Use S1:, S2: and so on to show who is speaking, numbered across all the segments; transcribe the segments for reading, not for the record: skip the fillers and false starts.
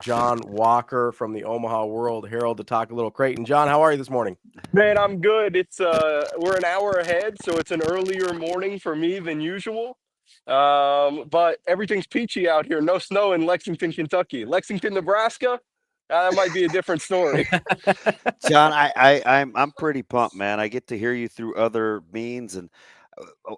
S1: Jon Walker from the Omaha World Herald to talk a little Creighton. Jon, how are you this morning?
S2: Man, I'm good. It's we're an hour ahead, so it's an earlier morning for me than usual. But everything's peachy out here. No snow in Lexington, Kentucky. Lexington, Nebraska, that might be a different story.
S3: John, I'm pretty pumped, man. I get to hear you through other means, and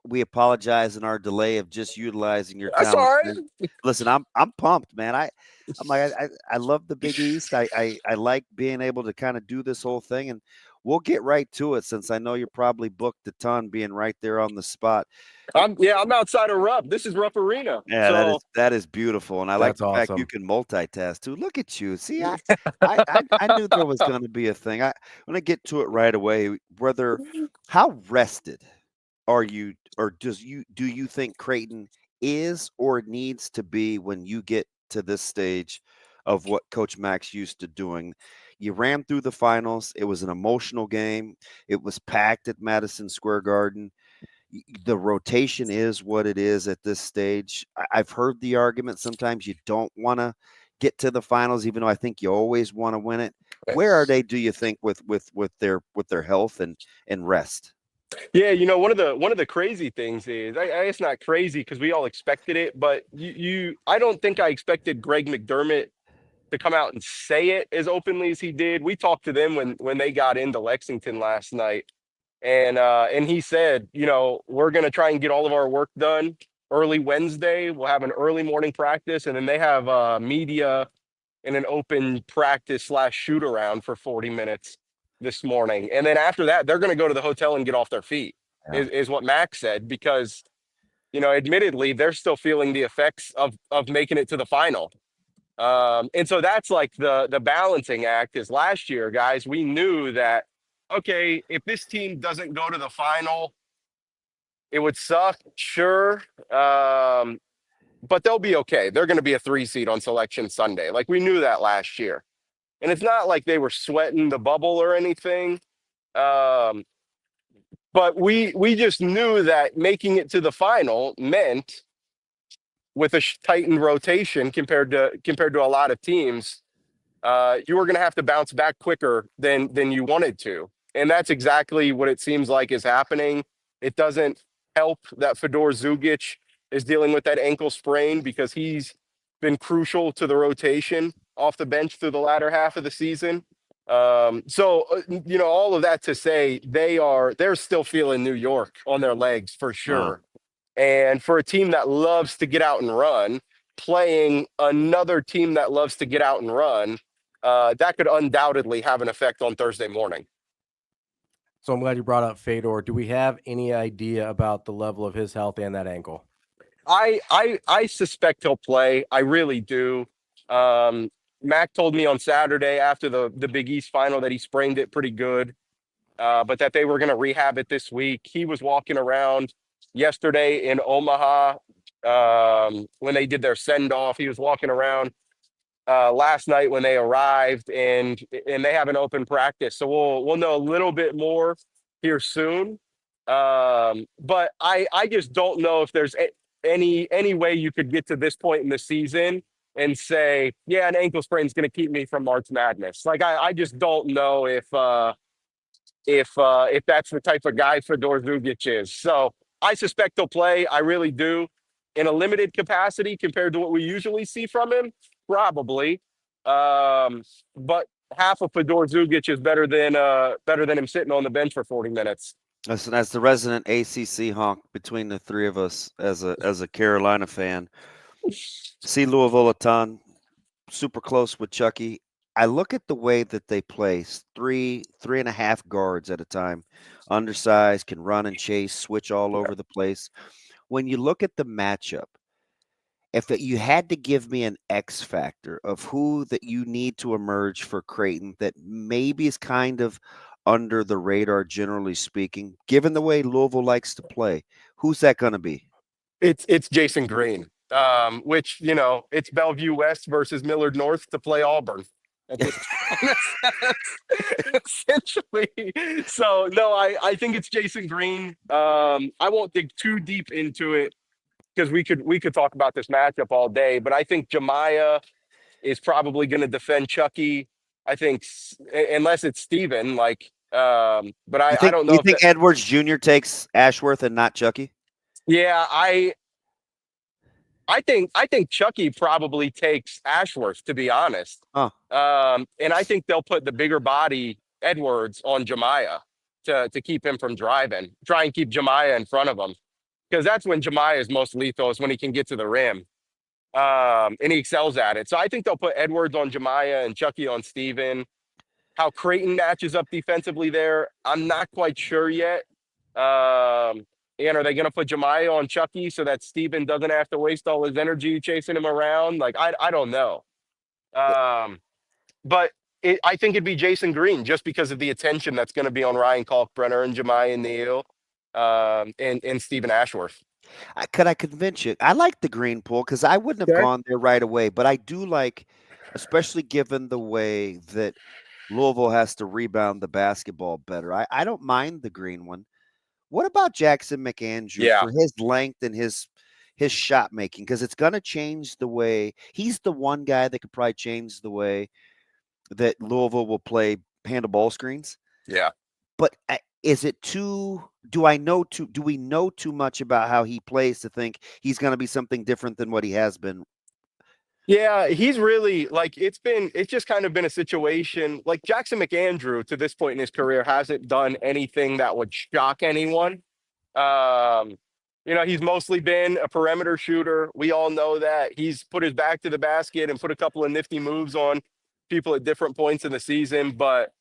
S3: we apologize in our delay of just utilizing your
S2: That's all
S3: talent.
S2: right.
S3: Man. Listen, I'm pumped, man. I'm like I love the Big East. I like being able to kind of do this whole thing, and we'll get right to it since I know you're probably booked a ton, being right there on the spot.
S2: I'm outside of Rupp. This is Rupp Arena.
S3: Yeah,
S2: So
S3: that is beautiful, and I like
S1: That's
S3: the fact you
S1: awesome.
S3: can multitask too. Look at you. See, I knew there was going to be a thing. I'm gonna get to it right away. How rested are you, or do you think Creighton is or needs to be when you get to this stage of what Coach Max used to doing? You ran through the finals. It was an emotional game. It was packed at Madison Square Garden. The rotation is what it is at this stage. I've heard the argument sometimes you don't want to get to the finals, even though I think you always want to win it. Where are they, do you think, with their health and rest?
S2: yeah, one of the crazy things is it's not crazy because we all expected it, but I don't think I expected Greg McDermott to come out and say it as openly as he did. We talked to them when they got into Lexington last night, and he said, we're going to try and get all of our work done early Wednesday. We'll have an early morning practice, and then they have media in an open practice / shoot around for 40 minutes this morning. And then after that, they're going to go to the hotel and get off their feet,
S3: Yeah.
S2: is what Max said, because, admittedly, they're still feeling the effects of making it to the final. And so that's like the balancing act is last year, guys, we knew that, okay, if this team doesn't go to the final, it would suck, sure. But they'll be okay. They're going to be a 3 seed on selection Sunday. Like we knew that last year. And it's not like they were sweating the bubble or anything. Um, but we just knew that making it to the final meant with a tightened rotation compared to a lot of teams, you were going to have to bounce back quicker than you wanted to. And that's exactly what it seems like is happening. It doesn't help that Fedor Zugic is dealing with that ankle sprain because he's been crucial to the rotation off the bench through the latter half of the season. All of that to say they're still feeling New York on their legs for
S3: Uh,
S2: sure. And for a team that loves to get out and run, playing another team that loves to get out and run, that could undoubtedly have an effect on Thursday morning.
S1: So I'm glad you brought up Fedor. Do we have any idea about the level of his health and that ankle?
S2: I suspect he'll play. I really do. Mac told me on Saturday after the Big East final that he sprained it pretty good, but that they were going to rehab it this week. He was walking around yesterday in Omaha when they did their send off. He was walking around last night when they arrived, and they have an open practice, so we'll know a little bit more here soon. But I just don't know if there's any way you could get to this point in the season and say, yeah, an ankle sprain is going to keep me from March Madness. Like I just don't know if that's the type of guy Fedor Zugic is. So I suspect he'll play. I really do. In a limited capacity compared to what we usually see from him, probably. But half of Fedor Zugic is better than him sitting on the bench for 40 minutes.
S3: listen, as the resident ACC honk between the three of us, as a Carolina fan, see Louisville a ton, super close with Chucky. I look at the way that they play, three and a half guards at a time, undersized, can run and chase, switch all over the place. When you look at the matchup, you had to give me an X factor of who that you need to emerge for Creighton that maybe is kind of under the radar, generally speaking, given the way Louisville likes to play, who's that going to be?
S2: It's Jason Green, which it's Bellevue West versus Millard North to play Auburn at this essentially. So no, I think it's Jason Green. I won't dig too deep into it because we could talk about this matchup all day, but I think Jemiah is probably going to defend Chucky. I think unless it's Steven, but I don't know
S3: You
S2: if
S3: think Edwards Jr. takes Ashworth and not Chucky?
S2: yeah, I think Chucky probably takes Ashworth, to be honest.
S3: Huh.
S2: And I think they'll put the bigger body Edwards on Jemiah to keep him from driving. Try and keep Jemiah in front of him, because that's when Jemiah is most lethal, is when he can get to the rim. And he excels at it. So I think they'll put Edwards on Jemiah and Chucky on Steven. How Creighton matches up defensively there, I'm not quite sure yet. And are they going to put Jemiah on Chucky so that Steven doesn't have to waste all his energy chasing him around? Like, I don't know. But I think it'd be Jason Green, just because of the attention that's going to be on Ryan Kalkbrenner and Jemiah Neal, and Steven Ashworth.
S3: Could I convince you? I like the green pool because I wouldn't have
S2: Okay.
S3: gone there right away, but I do like, especially given the way that Louisville has to rebound the basketball better. I don't mind the green one. What about Jackson McAndrew
S2: Yeah.
S3: for his length and his shot making? Because it's going to change the way he's the one guy that could probably change the way that Louisville will play handle ball screens.
S2: Yeah.
S3: But is it too? Do we know too much about how he plays to think he's going to be something different than what he has been?
S2: Yeah, he's really it's just kind of been a situation like Jackson McAndrew to this point in his career hasn't done anything that would shock anyone. He's mostly been a perimeter shooter. We all know that. He's put his back to the basket and put a couple of nifty moves on people at different points in the season. But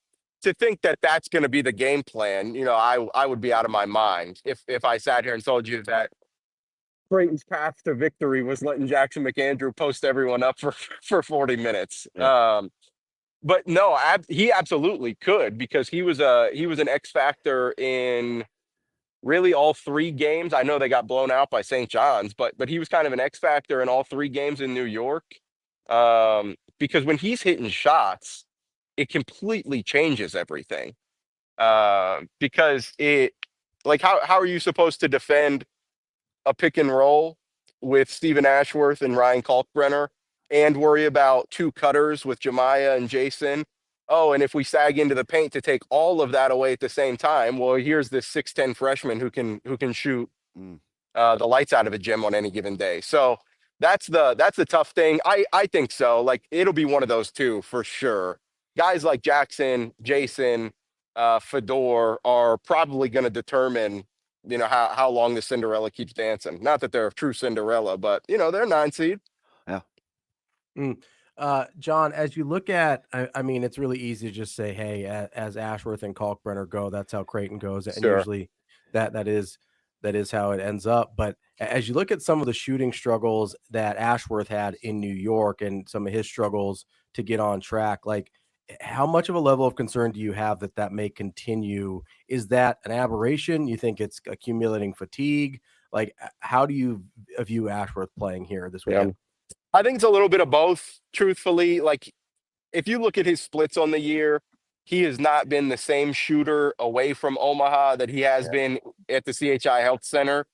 S2: to think that that's going to be the game plan, I would be out of my mind if I sat here and told you that Creighton's path to victory was letting Jackson McAndrew post everyone up for 40 minutes.
S3: Yeah.
S2: But no, he absolutely could, because he was an X factor in really all 3 games. I know they got blown out by St. John's, but he was kind of an X factor in all 3 games in New York. Because when he's hitting shots, it completely changes everything. Because how are you supposed to defend a pick and roll with Steven Ashworth and Ryan Kalkbrenner and worry about 2 cutters with Jemiah and Jason? Oh, and if we sag into the paint to take all of that away at the same time, well, here's this 6'10" freshman who can shoot the lights out of a gym on any given day. So that's the tough thing. I think so. It'll be one of those 2 for sure. Guys like Jackson, Jason, Fedor are probably going to determine how long the Cinderella keeps dancing. Not that they're a true Cinderella, but they're 9 seed.
S3: Yeah.
S1: Jon, as you look at, I mean, it's really easy to just say, hey, as Ashworth and Kalkbrenner go, that's how Creighton goes. And
S2: Sure.
S1: usually that is how it ends up. But as you look at some of the shooting struggles that Ashworth had in New York and some of his struggles to get on track, how much of a level of concern do you have that may continue? Is that an aberration? You think it's accumulating fatigue? How do you view Ashworth playing here this weekend?
S2: I think it's a little bit of both, truthfully. If you look at his splits on the year, he has not been the same shooter away from Omaha that he has been at the CHI Health Center.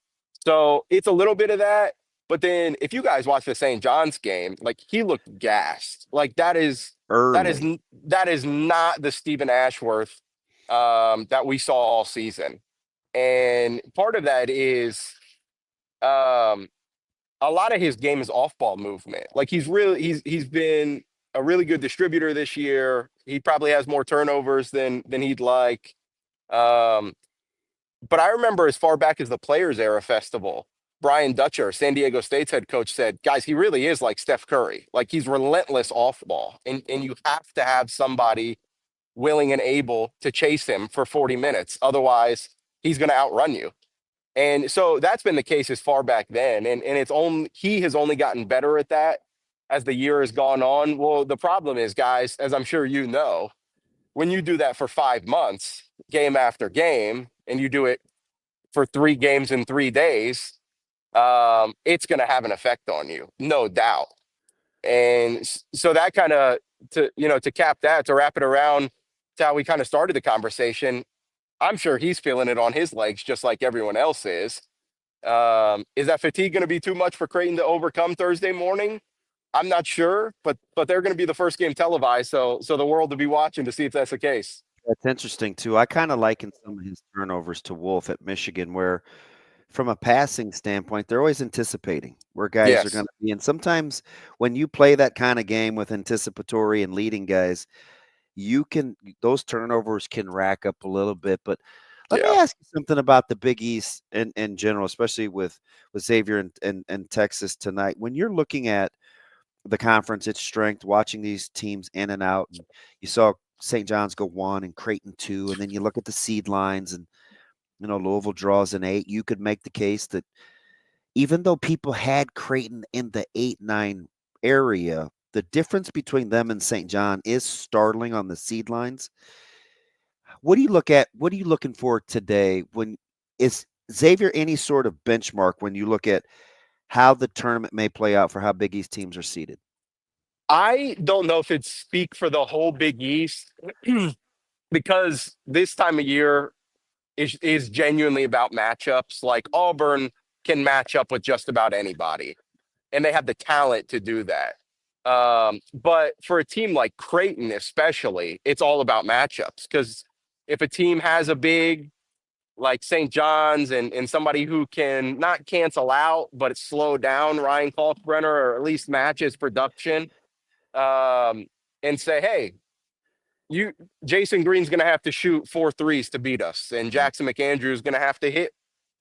S2: So it's a little bit of that. But then if you guys watch the St. John's game, he looked gassed. That is not the Steven Ashworth that we saw all season. And part of that is a lot of his game is off-ball movement. He's been a really good distributor this year. He probably has more turnovers than he'd like. But I remember as far back as the Players Era Festival, Brian Dutcher, San Diego State's head coach, said, guys, he really is like Steph Curry. He's relentless off ball. And you have to have somebody willing and able to chase him for 40 minutes. Otherwise, he's going to outrun you. And so that's been the case as far back then. And he has only gotten better at that as the year has gone on. Well, the problem is, guys, as I'm sure you know, when you do that for 5 months, game after game, and you do it for 3 games in 3 days, it's going to have an effect on you, no doubt. And so that kind of, to cap that, to wrap it around to how we kind of started the conversation, I'm sure he's feeling it on his legs just like everyone else is. Is that fatigue going to be too much for Creighton to overcome Thursday morning? I'm not sure, but they're going to be the first game televised, so the world will be watching to see if that's the case.
S3: That's interesting too. I kind of liken some of his turnovers to Wolf at Michigan, where from a passing standpoint, they're always anticipating where guys are
S2: Yes.
S3: going to be. And sometimes when you play that kind of game with anticipatory and leading guys, those turnovers can rack up a little bit. But let me ask you something about the Big East in general, especially with Xavier and Texas tonight. When you're looking at the conference, its strength, watching these teams in and out, and you saw St. John's go 1 and Creighton 2, and then you look at the seed lines and Louisville draws an 8. You could make the case that even though people had Creighton in the 8-9 area, the difference between them and St. John is startling on the seed lines. What do you look at? What are you looking for today? Is Xavier any sort of benchmark when you look at how the tournament may play out for how Big East teams are seeded?
S2: I don't know if it's speak for the whole Big East because this time of year is genuinely about matchups. Like Auburn can match up with just about anybody, and they have the talent to do that. But for a team like Creighton, especially, it's all about matchups because if a team has a big like St. John's and somebody who can not cancel out, but slow down Ryan Kalkbrenner or at least match his production, and say, hey, Jason Green's going to have to shoot 4 threes to beat us, and Jackson McAndrew is going to have to hit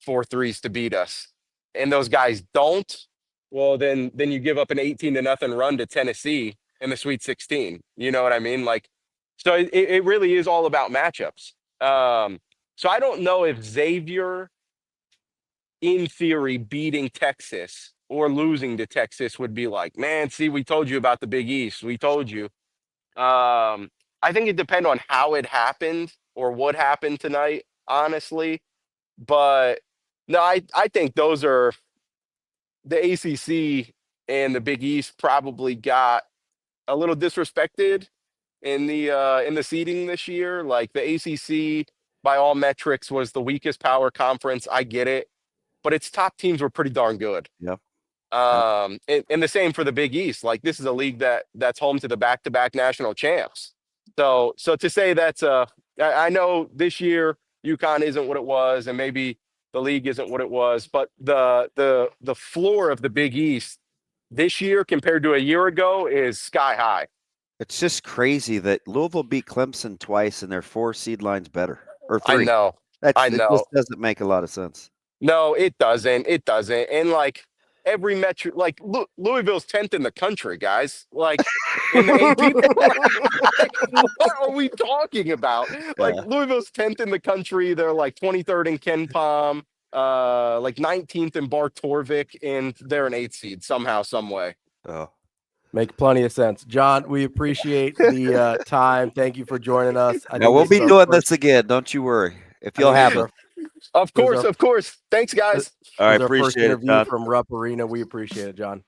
S2: 4 threes to beat us, and those guys don't. Well, then you give up an 18-0 run to Tennessee in the Sweet 16. You know what I mean? Like, so it really is all about matchups. So I don't know if Xavier, in theory, beating Texas or losing to Texas would be like, man, see, we told you about the Big East. We told you. I think it depends on how it happened or what happened tonight, honestly. But no, I think those are the ACC and the Big East probably got a little disrespected in the seeding this year. Like the ACC, by all metrics, was the weakest power conference. I get it, but its top teams were pretty darn good.
S3: Yep.
S2: And the same for the Big East. Like this is a league that's home to the back-to-back national champs. So to say I know this year UConn isn't what it was, and maybe the league isn't what it was, but the floor of the Big East this year compared to a year ago is sky high.
S3: It's just crazy that Louisville beat Clemson twice and their 4 seed lines better, or 3.
S2: I know.
S3: It just doesn't make a lot of sense.
S2: No, it doesn't. It doesn't. And like every metric, like Louisville's 10th in the country, guys. Like in the AP, what are we talking about? Like Louisville's 10th in the country. They're like 23rd in Ken Palm, like 19th in Bart Torvik, and they're an 8th seed somehow, some way.
S3: Oh.
S1: Make plenty of sense. John, we appreciate the time. Thank you for joining us.
S3: Now, we'll be doing this again. Don't you worry. If you'll have it.
S2: Of course. Thanks, guys.
S3: All right,
S1: appreciate
S3: appreciate
S1: it,
S3: it,
S1: interview
S3: John.
S1: from Rupp Arena. We appreciate it, John.